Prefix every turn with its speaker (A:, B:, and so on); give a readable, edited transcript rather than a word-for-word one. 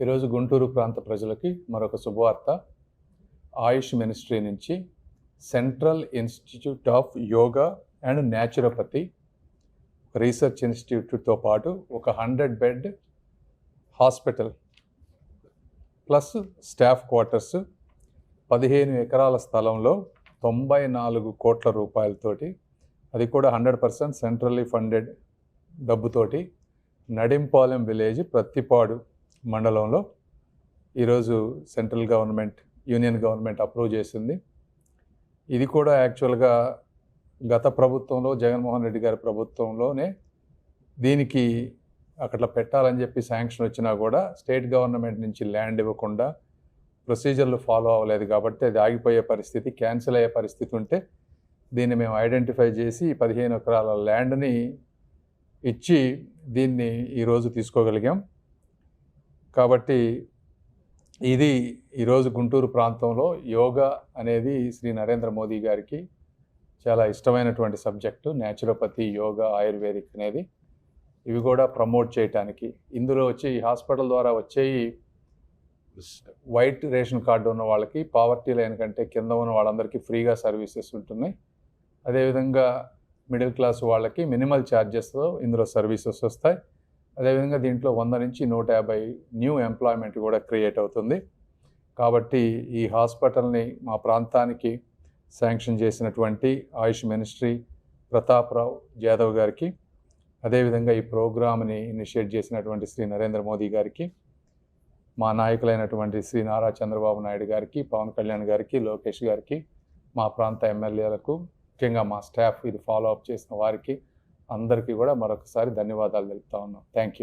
A: ఈరోజు గుంటూరు ప్రాంత ప్రజలకి మరొక శుభవార్త. ఆయుష్ మినిస్ట్రీ నుంచి central institute of yoga and naturopathy research ఇన్స్టిట్యూట్తో పాటు ఒక 100 bed hospital plus staff quarters 15 ఎకరాల స్థలంలో 94 కోట్ల రూపాయలతోటి, అది కూడా 100% సెంట్రల్లీ ఫండెడ్ డబ్బుతోటి నడింపాలెం విలేజ్ ప్రత్తిపాడు మండలంలో ఈరోజు central government, union government approve చేసింది. ఇది కూడా యాక్చువల్గా గత ప్రభుత్వంలో, జగన్మోహన్ రెడ్డి గారి ప్రభుత్వంలోనే దీనికి అక్కడ పెట్టాలని చెప్పి శాంక్షన్ వచ్చినా కూడా స్టేట్ గవర్నమెంట్ నుంచి ల్యాండ్ ఇవ్వకుండా ప్రొసీజర్లు ఫాలో అవ్వలేదు కాబట్టి అది ఆగిపోయే పరిస్థితి, క్యాన్సిల్ అయ్యే పరిస్థితి ఉంటే దీన్ని మేము ఐడెంటిఫై చేసి 15 ఎకరాల ల్యాండ్ని ఇచ్చి దీన్ని ఈరోజు తీసుకోగలిగాం. కాబట్టి ఇది ఈరోజు గుంటూరు ప్రాంతంలో యోగా అనేది శ్రీ నరేంద్ర మోదీ గారికి చాలా ఇష్టమైనటువంటి సబ్జెక్టు. న్యాచురోపతి, యోగా, ఆయుర్వేదిక్ అనేది ఇవి కూడా ప్రమోట్ చేయటానికి, ఇందులో వచ్చి ఈ హాస్పిటల్ ద్వారా వచ్చేవి వైట్ రేషన్ కార్డు ఉన్న వాళ్ళకి, పావర్టీ లైన్ కంటే కింద ఉన్న వాళ్ళందరికీ ఫ్రీగా సర్వీసెస్ ఉంటున్నాయి. అదేవిధంగా మిడిల్ క్లాస్ వాళ్ళకి మినిమల్ ఛార్జెస్తో ఇందులో సర్వీసెస్ వస్తాయి. అదేవిధంగా దీంట్లో 100 నుంచి 150 న్యూ ఎంప్లాయ్మెంట్ కూడా క్రియేట్ అవుతుంది. కాబట్టి ఈ హాస్పిటల్ని మా ప్రాంతానికి శాంక్షన్ చేసినటువంటి ఆయుష్ మినిస్ట్రీ ప్రతాప్రావు జాదవ్ గారికి, అదేవిధంగా ఈ ప్రోగ్రామ్ని ఇనిషియేట్ చేసినటువంటి శ్రీ నరేంద్ర మోదీ గారికి, మా నాయకులైనటువంటి శ్రీ నారా చంద్రబాబు నాయుడు గారికి, పవన్ కళ్యాణ్ గారికి, లోకేష్ గారికి, మా ప్రాంత ఎమ్మెల్యేలకు, ముఖ్యంగా మా స్టాఫ్ ఇది ఫాలో అప్ చేసిన వారికి అందరికీ కూడా మరొకసారి ధన్యవాదాలు తెలుపుతా ఉన్నాం. Thank you.